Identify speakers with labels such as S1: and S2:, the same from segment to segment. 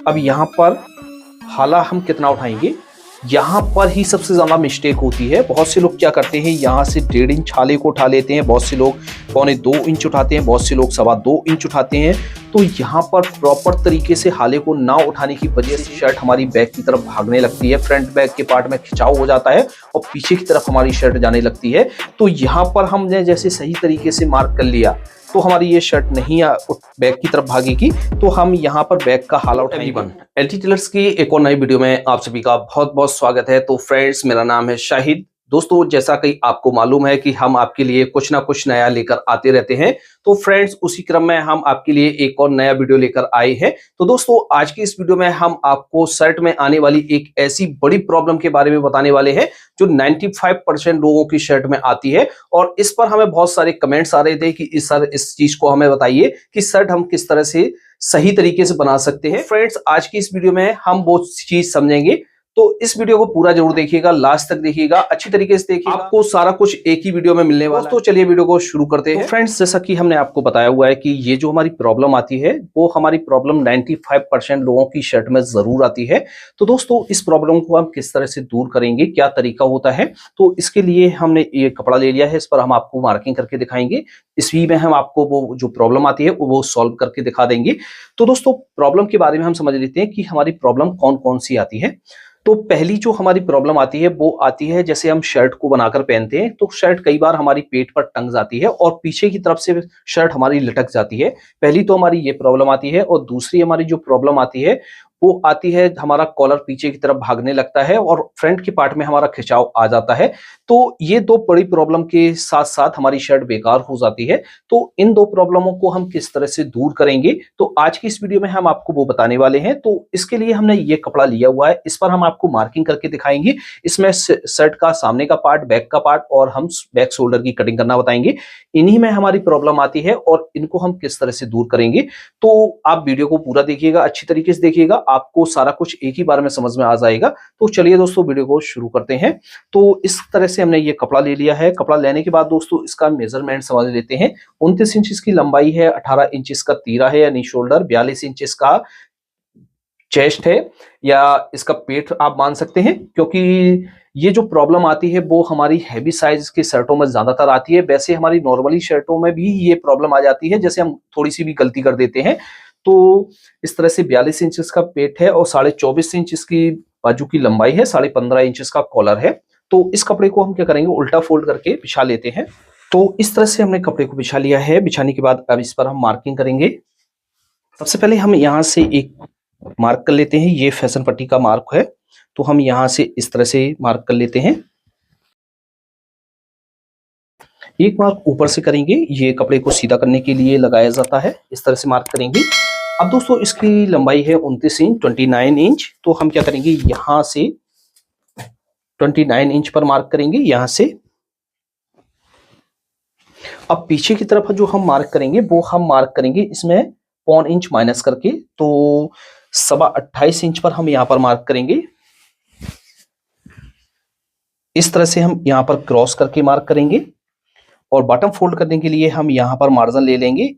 S1: अब यहाँ पर हाला हम कितना उठाएंगे, यहाँ पर ही सबसे ज्यादा मिस्टेक होती है। बहुत से लोग क्या करते हैं, यहाँ से 1.5 इंच हाले को उठा लेते हैं, बहुत से लोग 1.25 इंच उठाते हैं, बहुत से लोग 2.25 इंच उठाते हैं। तो यहाँ पर प्रॉपर तरीके से हाले को ना उठाने की वजह से शर्ट हमारी बैक की तरफ भागने लगती है, फ्रंट बैक के पार्ट में खिंचाव हो जाता है और पीछे की तरफ हमारी शर्ट जाने लगती है। तो यहाँ पर हमने जैसे सही तरीके से मार्क कर लिया तो हमारी ये शर्ट नहीं बैक की तरफ भागेगी। तो हम यहाँ पर बैक का हाला उठाएंगे। एलटी टेलर्स की एक और नई वीडियो में आप सभी का बहुत बहुत स्वागत है। तो फ्रेंड्स, मेरा नाम है शाहिद। दोस्तों, जैसा कि आपको मालूम है कि हम आपके लिए कुछ ना कुछ नया लेकर आते रहते हैं। तो फ्रेंड्स, उसी क्रम में हम आपके लिए एक और नया वीडियो लेकर आए हैं। तो दोस्तों, आज की इस वीडियो में हम आपको शर्ट में आने वाली एक ऐसी बड़ी प्रॉब्लम के बारे में बताने वाले हैं जो 95% लोगों की शर्ट में आती है। और इस पर हमें बहुत सारे कमेंट्स आ रहे थे कि इस चीज को हमें बताइए कि शर्ट हम किस तरह से सही तरीके से बना सकते हैं। फ्रेंड्स, आज की इस वीडियो में हम वो चीज समझेंगे। तो इस वीडियो को पूरा जरूर देखिएगा, लास्ट तक देखिएगा, अच्छी तरीके से देखिएगा, आपको सारा कुछ एक ही वीडियो में मिलने वाला है। तो चलिए वीडियो को शुरू करते हैं। फ्रेंड्स, जैसा कि हमने आपको बताया हुआ है कि ये जो हमारी प्रॉब्लम आती है वो हमारी प्रॉब्लम 95% लोगों की शर्ट में जरूर आती है। तो दोस्तों, इस प्रॉब्लम को हम किस तरह से दूर करेंगे, क्या तरीका होता है, तो इसके लिए हमने ये कपड़ा ले लिया है। इस पर हम आपको मार्किंग करके दिखाएंगे। इसी में हम आपको वो जो प्रॉब्लम आती है वो सॉल्व करके दिखा देंगे। तो दोस्तों, प्रॉब्लम के बारे में हम समझ लेते हैं कि हमारी प्रॉब्लम कौन कौन सी आती है। तो पहली जो हमारी प्रॉब्लम आती है वो आती है, जैसे हम शर्ट को बनाकर पहनते हैं तो शर्ट कई बार हमारी पेट पर टंग जाती है और पीछे की तरफ से शर्ट हमारी लटक जाती है। पहली तो हमारी ये प्रॉब्लम आती है। और दूसरी हमारी जो प्रॉब्लम आती है वो आती है, हमारा कॉलर पीछे की तरफ भागने लगता है और फ्रंट के पार्ट में हमारा खिंचाव आ जाता है। तो ये दो बड़ी प्रॉब्लम के साथ साथ हमारी शर्ट बेकार हो जाती है। तो इन दो प्रॉब्लमों को हम किस तरह से दूर करेंगे, तो आज की इस वीडियो में हम आपको वो बताने वाले हैं। तो इसके लिए हमने ये कपड़ा लिया हुआ है, इस पर हम आपको मार्किंग करके दिखाएंगे। इसमें शर्ट का सामने का पार्ट, बैक का पार्ट और हम बैक शोल्डर की कटिंग करना बताएंगे। इन्हीं में हमारी प्रॉब्लम आती है और इनको हम किस तरह से दूर करेंगे। तो आप वीडियो को पूरा देखिएगा, अच्छी तरीके से देखिएगा, आपको सारा कुछ एक ही बार में समझ में आ जाएगा। तो चलिए दोस्तों, वीडियो को शुरू करते हैं। तो इस तरह से हमने ये कपड़ा ले लिया है। कपड़ा लेने के बाद दोस्तों इसका मेजरमेंट समझ लेते हैं। 29 इंच इसकी लंबाई है, 18 इंच इसका तीरा है यानी शोल्डर, 42 इंच इसका चेस्ट है या इसका पेट आप मान सकते हैं, क्योंकि ये जो प्रॉब्लम आती है वो हमारी हैवी साइज की शर्टों में ज्यादातर आती है। वैसे हमारी नॉर्मली शर्टों में भी ये प्रॉब्लम आ जाती है, जैसे हम थोड़ी सी भी गलती कर देते हैं। तो इस तरह से 42 इंच इसका पेट है और 24.5 इंच इसकी बाजू की लंबाई है, 15.5 इंच इसका कॉलर है। तो इस कपड़े को हम क्या करेंगे, उल्टा फोल्ड करके बिछा लेते हैं। तो इस तरह से हमने कपड़े को बिछा लिया है। बिछाने के बाद अब इस पर हम मार्किंग करेंगे। सबसे पहले हम यहाँ से एक मार्क कर लेते हैं, ये फैशन पट्टी का मार्क है। तो हम यहाँ से इस तरह से मार्क कर लेते हैं। एक मार्क ऊपर से करेंगे, ये कपड़े को सीधा करने के लिए लगाया जाता है। इस तरह से मार्क करेंगे। अब दोस्तों इसकी लंबाई है 29 इंच, 29 इंच। तो हम क्या करेंगे, यहां से 29 इंच पर मार्क करेंगे यहां से। अब पीछे की तरफ जो हम मार्क करेंगे वो हम मार्क करेंगे इसमें 0.25 इंच माइनस करके। तो 28.25 इंच पर हम यहां पर मार्क करेंगे। इस तरह से हम यहां पर क्रॉस करके मार्क करेंगे और बॉटम फोल्ड करने के लिए हम यहां पर मार्जिन ले लेंगे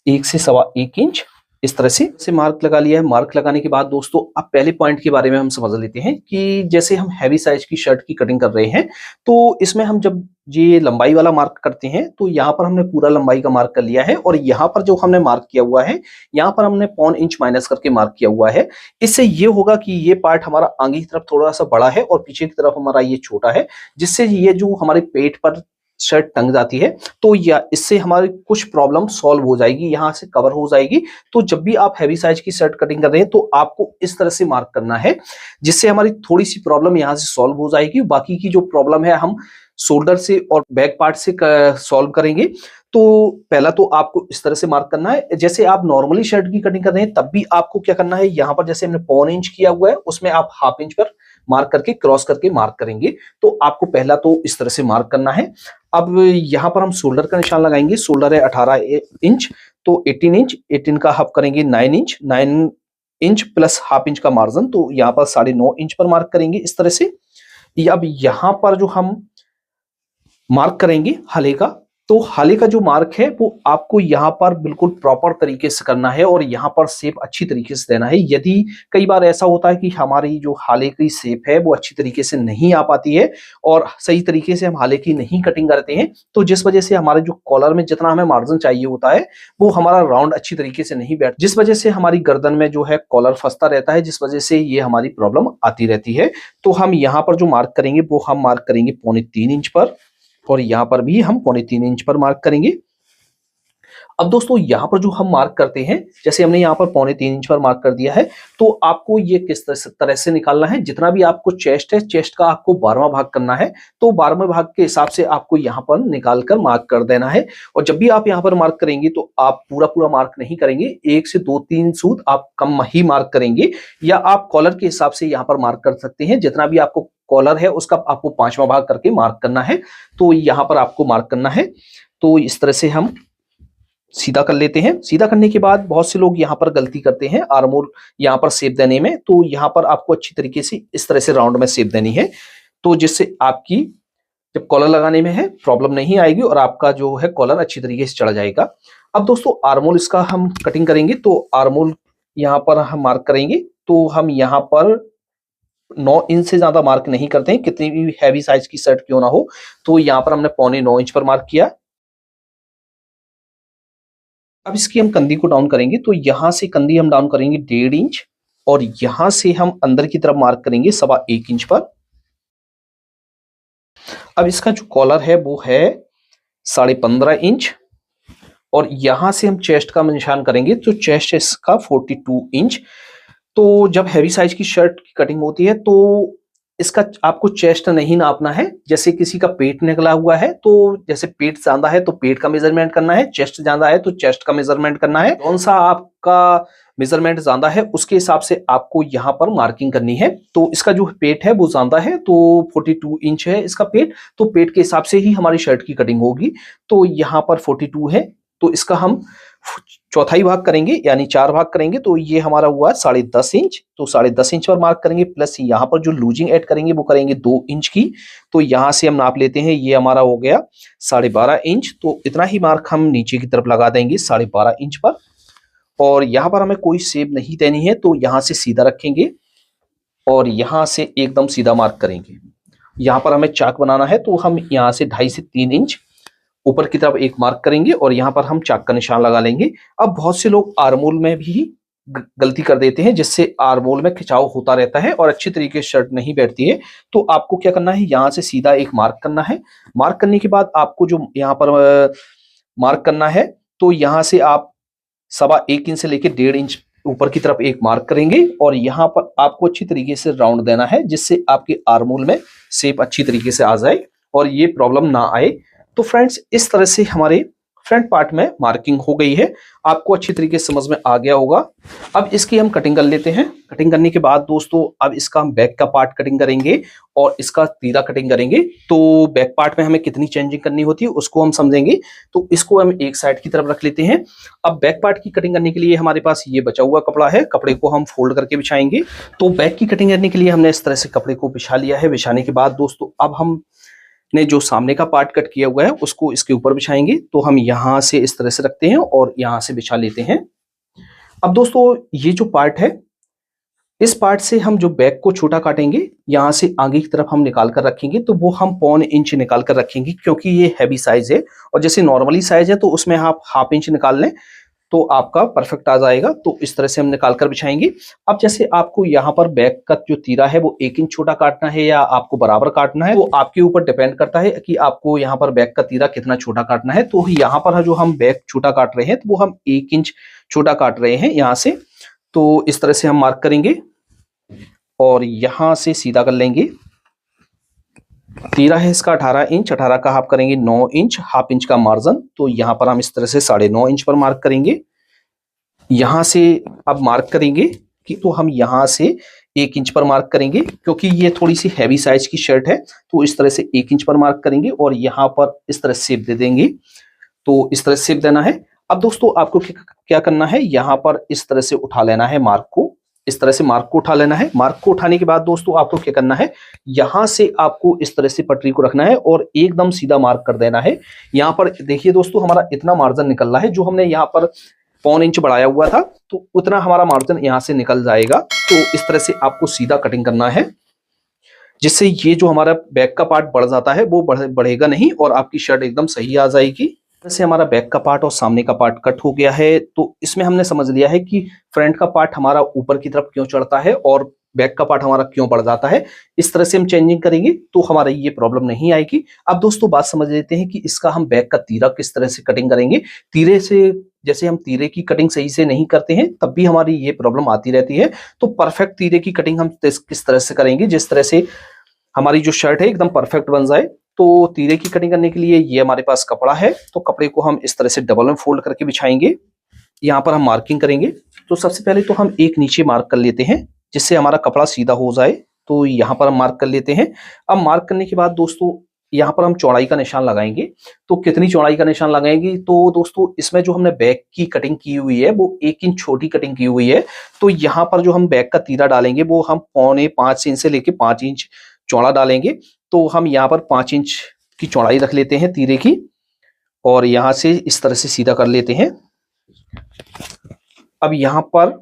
S1: 1 से 1.25 इंच। इस तरह से मार्क लगा लिया है। मार्क लगाने के बाद दोस्तों अब पहले पॉइंट के बारे में हम समझ लेते हैं कि जैसे हम हैवी साइज की शर्ट की कटिंग कर रहे हैं तो इसमें हम जब ये लंबाई वाला मार्क करते हैं तो यहाँ पर हमने पूरा लंबाई का मार्क कर लिया है और यहाँ पर जो हमने मार्क किया हुआ है यहाँ पर हमने 0.25 इंच माइनस करके मार्क किया हुआ है। इससे ये होगा कि ये पार्ट हमारा आगे की तरफ थोड़ा सा बड़ा है और पीछे की तरफ हमारा ये छोटा है, जिससे ये जो हमारे पेट पर शर्ट टंग जाती है तो या इससे हमारी कुछ प्रॉब्लम सॉल्व हो जाएगी, यहाँ से कवर हो जाएगी। तो जब भी आप हैवी साइज की शर्ट कटिंग कर रहे हैं तो आपको इस तरह से मार्क करना है, जिससे हमारी थोड़ी सी प्रॉब्लम यहाँ से सॉल्व हो जाएगी। बाकी की जो प्रॉब्लम है हम शोल्डर से और बैक पार्ट से सॉल्व करेंगे। तो पहला तो आपको इस तरह से मार्क करना है। जैसे आप नॉर्मली शर्ट की कटिंग कर रहे हैं तब भी आपको क्या करना है, यहाँ पर जैसे हमने 0.25 इंच किया हुआ है उसमें आप 1/2 इंच पर मार्क करके क्रॉस करके मार्क करेंगे। तो आपको पहला तो इस तरह से मार्क करना है। अब यहाँ पर हम शोल्डर का निशान लगाएंगे। शोल्डर है 18 इंच, तो 18 इंच, 18 का हाफ करेंगे 9 इंच, 9 इंच प्लस 1/2 इंच का मार्जिन, तो यहाँ पर 9.5 इंच पर मार्क करेंगे इस तरह से। अब यहाँ पर जो हम मार्क करेंगे हले का, तो हाले का जो मार्क है वो आपको यहाँ पर बिल्कुल प्रॉपर तरीके से करना है और यहाँ पर शेप अच्छी तरीके से देना है। यदि कई बार ऐसा होता है कि हमारी जो हाले की शेप है वो अच्छी तरीके से नहीं आ पाती है और सही तरीके से हम हाले की नहीं कटिंग करते हैं, तो जिस वजह से हमारे जो कॉलर में जितना हमें मार्जिन चाहिए होता है वो हमारा राउंड अच्छी तरीके से नहीं बैठ, जिस वजह से हमारी गर्दन में जो है कॉलर फंसता रहता है, जिस वजह से ये हमारी प्रॉब्लम आती रहती है। तो हम यहाँ पर जो मार्क करेंगे वो हम मार्क करेंगे 3.25 इंच पर और यहाँ पर भी हम 3.25 इंच पर मार्क करेंगे। अब दोस्तों यहाँ पर जो हम मार्क करते हैं, जैसे हमने यहाँ पर 3.25 इंच पर मार्क कर दिया है, तो आपको ये किस तरह से निकालना है, जितना भी आपको चेस्ट है, चेस्ट का आपको 12वां भाग करना है, तो 12वें भाग के हिसाब से आपको यहाँ पर निकाल कर मार्क कर देना है। और जब भी आप यहाँ पर मार्क करेंगे तो आप पूरा पूरा मार्क नहीं करेंगे, 1 से 2-3 सूद आप कम ही मार्क करेंगे, या आप कॉलर के हिसाब से यहाँ पर मार्क कर सकते हैं। जितना भी आपको कॉलर है उसका आपको 5वां भाग करके मार्क करना है, तो यहाँ पर आपको मार्क करना है। तो इस तरह से हम सीधा कर लेते हैं। सीधा करने के बाद बहुत से लोग यहाँ पर गलती करते हैं आर्म होल यहाँ पर शेप देने में, तो यहाँ पर आपको अच्छी तरीके से इस तरह से राउंड में शेप देनी है, तो जिससे आपकी जब कॉलर लगाने में है प्रॉब्लम नहीं आएगी और आपका जो है कॉलर अच्छी तरीके से चढ़ जाएगा। अब दोस्तों आर्म होल इसका हम कटिंग करेंगे, तो आर्म होल यहाँ पर हम मार्क करेंगे, तो हम यहाँ पर 9 इंच से ज्यादा मार्क नहीं करते हैं, कितनी भी हैवी साइज की शर्ट क्यों ना हो। तो यहाँ पर हमने 9.25 इंच पर मार्क किया। अब इसकी हम कंधी को डाउन करेंगे, तो यहां से कंधी हम डाउन करेंगे 1.5 इंच और यहां से हम अंदर की तरफ मार्क करेंगे 1.25 इंच पर। अब इसका जो कॉलर है वो है 15.5 इंच और यहां से हम चेस्ट का निशान करेंगे, तो चेस्ट इसका 42 इंच। तो जब हैवी साइज की शर्ट की कटिंग होती है तो इसका आपको चेस्ट नहीं नापना है। जैसे किसी का पेट निकला हुआ है, तो जैसे पेट ज्यादा है तो पेट का मेजरमेंट करना है, चेस्ट ज्यादा है तो चेस्ट का मेजरमेंट करना है। कौन सा आपका मेजरमेंट ज्यादा है उसके हिसाब से आपको यहाँ पर मार्किंग करनी है। तो इसका जो पेट है वो ज्यादा है, तो 42 इंच है इसका पेट, तो पेट के हिसाब से ही हमारी शर्ट की कटिंग होगी। तो यहाँ पर 42 है, तो इसका हम चौथाई भाग करेंगे यानी 4 भाग करेंगे, तो ये हमारा हुआ 10.5 इंच। तो 10.5 इंच पर मार्क करेंगे, प्लस यहाँ पर जो लूजिंग ऐड करेंगे वो करेंगे 2 इंच की। तो यहाँ से हम नाप लेते हैं, ये हमारा हो गया 12.5 इंच। तो इतना ही मार्क हम नीचे की तरफ लगा देंगे 12.5 इंच पर। और यहाँ पर हमें कोई शेप नहीं देनी है, तो यहाँ से सीधा रखेंगे और यहाँ से एकदम सीधा मार्क करेंगे। यहाँ पर हमें चाक बनाना है, तो हम यहाँ से 2.5 से 3 इंच ऊपर की तरफ एक मार्क करेंगे और यहाँ पर हम चाक का निशान लगा लेंगे। अब बहुत से लोग आर्म होल में भी गलती कर देते हैं, जिससे आर्म होल में खिंचाव होता रहता है और अच्छी तरीके से शर्ट नहीं बैठती है। तो आपको क्या करना है, यहाँ से सीधा एक मार्क करना है। मार्क करने के बाद आपको जो यहाँ पर मार्क करना है, तो यहाँ से आप 1.25 इंच से लेकर 1.5 इंच ऊपर की तरफ एक मार्क करेंगे और यहाँ पर आपको अच्छी तरीके से राउंड देना है, जिससे आपके आर्म होल में शेप अच्छी तरीके से आ जाए और ये प्रॉब्लम ना आए। तो फ्रेंड्स इस तरह से हमारे फ्रंट पार्ट में मार्किंग हो गई है, आपको अच्छी तरीके से समझ में आ गया होगा। अब इसकी हम कटिंग कर लेते हैं। कटिंग करने के बाद दोस्तों अब इसका हम बैक का पार्ट कटिंग करेंगे और इसका तीरा कटिंग करेंगे। तो बैक पार्ट में हमें कितनी चेंजिंग करनी होती है उसको हम समझेंगे। तो इसको हम एक साइड की तरफ रख लेते हैं। अब बैक पार्ट की कटिंग करने के लिए हमारे पास ये बचा हुआ कपड़ा है, कपड़े को हम फोल्ड करके बिछाएंगे। तो बैक की कटिंग करने के लिए हमने इस तरह से कपड़े को बिछा लिया है। बिछाने के बाद दोस्तों अब हम ने जो सामने का पार्ट कट किया हुआ है उसको इसके ऊपर बिछाएंगे। तो हम यहां से इस तरह से रखते हैं और यहां से बिछा लेते हैं। अब दोस्तों ये जो पार्ट है, इस पार्ट से हम जो बैक को छोटा काटेंगे, यहां से आगे की तरफ हम निकाल कर रखेंगे। तो वो हम 1.25 इंच निकाल कर रखेंगे, क्योंकि ये हैवी साइज है और जैसे नॉर्मली साइज है तो उसमें आप 1/2 इंच निकाल लें तो आपका परफेक्ट आ जाएगा। तो इस तरह से हम निकाल कर बिछाएंगे। अब जैसे आपको यहाँ पर बैक का जो तीरा है वो 1 इंच छोटा काटना है या आपको बराबर काटना है, तो आपके ऊपर डिपेंड करता है कि आपको यहाँ पर बैक का तीरा कितना छोटा काटना है। तो यहाँ पर जो हम बैक छोटा काट रहे हैं तो वो हम 1 इंच छोटा काट रहे हैं यहाँ से। तो इस तरह से हम मार्क करेंगे और यहाँ से सीधा कर लेंगे। तीरा है इसका 18 इंच, 18 का हाफ करेंगे 9 इंच, 1/2 इंच का मार्जिन। तो यहाँ पर हम इस तरह से 9.5 इंच पर मार्क करेंगे। यहाँ से अब मार्क करेंगे कि तो हम यहाँ से 1 इंच पर मार्क करेंगे, क्योंकि ये थोड़ी सी हैवी साइज की शर्ट है। तो इस तरह से 1 इंच पर मार्क करेंगे और यहाँ पर इस तरह शेप दे देंगे। तो इस तरह शेप देना है। अब दोस्तों आपको क्या करना है, यहाँ पर इस तरह से उठा लेना है मार्क को, इस तरह से मार्क को उठा लेना है। मार्क को उठाने के बाद दोस्तों आपको क्या करना है, यहां से आपको इस तरह से पटरी को रखना है और एकदम सीधा मार्क कर देना है। यहां पर देखिए दोस्तों, हमारा इतना मार्जिन निकल रहा है, जो हमने यहाँ पर 1.25 इंच बढ़ाया हुआ था, तो उतना हमारा मार्जिन यहां से निकल जाएगा। तो इस तरह से आपको सीधा कटिंग करना है, जिससे ये जो हमारा बैक का पार्ट बढ़ जाता है वो बढ़ेगा नहीं और आपकी शर्ट एकदम सही आ जाएगी। जैसे हमारा बैक का पार्ट और सामने का पार्ट कट हो गया है, तो इसमें हमने समझ लिया है कि फ्रंट का पार्ट हमारा ऊपर की तरफ क्यों चढ़ता है और बैक का पार्ट हमारा क्यों बढ़ जाता है। इस तरह से हम चेंजिंग करेंगे तो हमारा ये प्रॉब्लम नहीं आएगी। अब दोस्तों बात समझ लेते हैं कि इसका हम बैक का तीरा किस तरह से कटिंग करेंगे। तीरे से, जैसे हम तीरे की कटिंग सही से नहीं करते हैं तब भी हमारी ये प्रॉब्लम आती रहती है। तो परफेक्ट तीरे की कटिंग हम किस तरह से करेंगे, जिस तरह से हमारी जो शर्ट है एकदम परफेक्ट बन जाए। तो तीरे की कटिंग करने के लिए ये हमारे पास कपड़ा है, तो कपड़े को हम इस तरह से डबल में फोल्ड करके बिछाएंगे। यहाँ पर हम मार्किंग करेंगे। तो सबसे पहले तो हम एक नीचे मार्क कर लेते हैं, जिससे हमारा कपड़ा सीधा हो जाए। तो यहाँ पर हम मार्क कर लेते हैं। अब मार्क करने के बाद दोस्तों यहाँ पर हम चौड़ाई का निशान लगाएंगे। तो कितनी चौड़ाई का निशान लगाएंगे, तो दोस्तों इसमें जो हमने बैक की कटिंग की हुई है वो 1 इंच छोटी कटिंग की हुई है। तो यहाँ पर जो हम बैक का तीरा डालेंगे वो हम 4.25 इंच से लेके 5 इंच चौड़ा डालेंगे। तो हम यहाँ पर 5 इंच की चौड़ाई रख लेते हैं तीरे की, और यहाँ से इस तरह से सीधा कर लेते हैं। अब यहाँ पर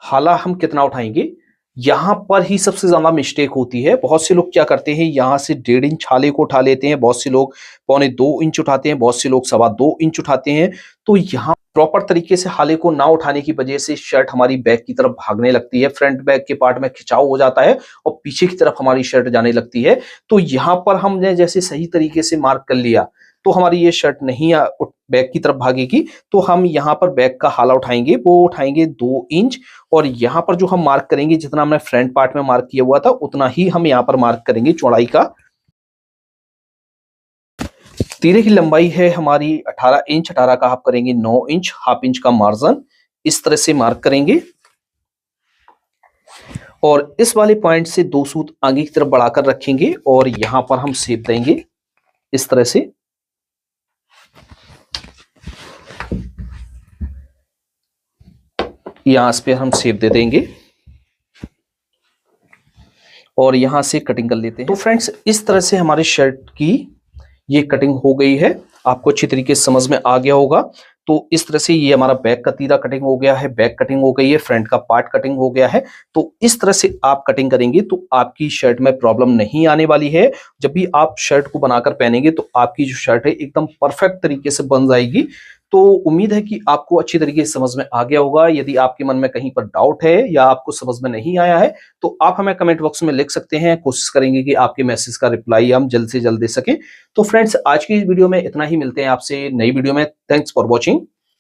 S1: हाला हम कितना उठाएंगे, यहाँ पर ही सबसे ज्यादा मिस्टेक होती है। बहुत से लोग क्या करते हैं, यहाँ से 1.5 इंच हाले को उठा लेते हैं, बहुत से लोग 2.25 इंच उठाते हैं, बहुत से लोग 2.25 इंच उठाते हैं। तो यहाँ प्रॉपर तरीके से हाले को ना उठाने की वजह से शर्ट हमारी बैक की तरफ भागने लगती है, फ्रंट बैक के पार्ट में खिंचाव हो जाता है और पीछे की तरफ हमारी शर्ट जाने लगती है। तो यहाँ पर हमने जैसे सही तरीके से मार्क कर लिया तो हमारी ये शर्ट नहीं बैक की तरफ भागेगी। तो हम यहाँ पर बैक का हाला उठाएंगे, वो उठाएंगे 2 इंच, और यहाँ पर जो हम मार्क करेंगे, जितना हमने फ्रंट पार्ट में मार्क किया हुआ था उतना ही हम यहाँ पर मार्क करेंगे चौड़ाई का। तीरे की लंबाई है हमारी 18 इंच, 18 का हाफ करेंगे 9 इंच, हाफ इंच का मार्जिन इस तरह से मार्क करेंगे। और इस वाले पॉइंट से 2 सूत आगे की तरफ बढ़ाकर रखेंगे और यहां पर हम शेप देंगे इस तरह से। यहां पे हम शेप दे देंगे और यहां से कटिंग कर लेते हैं। तो फ्रेंड्स इस तरह से हमारे शर्ट की ये कटिंग हो गई है, आपको अच्छी तरीके से समझ में आ गया होगा। तो इस तरह से ये हमारा बैक का तीरा कटिंग हो गया है, बैक कटिंग हो गई है, फ्रंट का पार्ट कटिंग हो गया है। तो इस तरह से आप कटिंग करेंगे तो आपकी शर्ट में प्रॉब्लम नहीं आने वाली है। जब भी आप शर्ट को बनाकर पहनेंगे तो आपकी जो शर्ट है एकदम परफेक्ट तरीके से बन जाएगी। तो उम्मीद है कि आपको अच्छी तरीके से समझ में आ गया होगा। यदि आपके मन में कहीं पर डाउट है या आपको समझ में नहीं आया है तो आप हमें कमेंट बॉक्स में लिख सकते हैं। कोशिश करेंगे कि आपके मैसेज का रिप्लाई हम जल्द से जल्द दे सकें। तो फ्रेंड्स आज की वीडियो में इतना ही, मिलते हैं आपसे नई वीडियो में। Thanks for watching.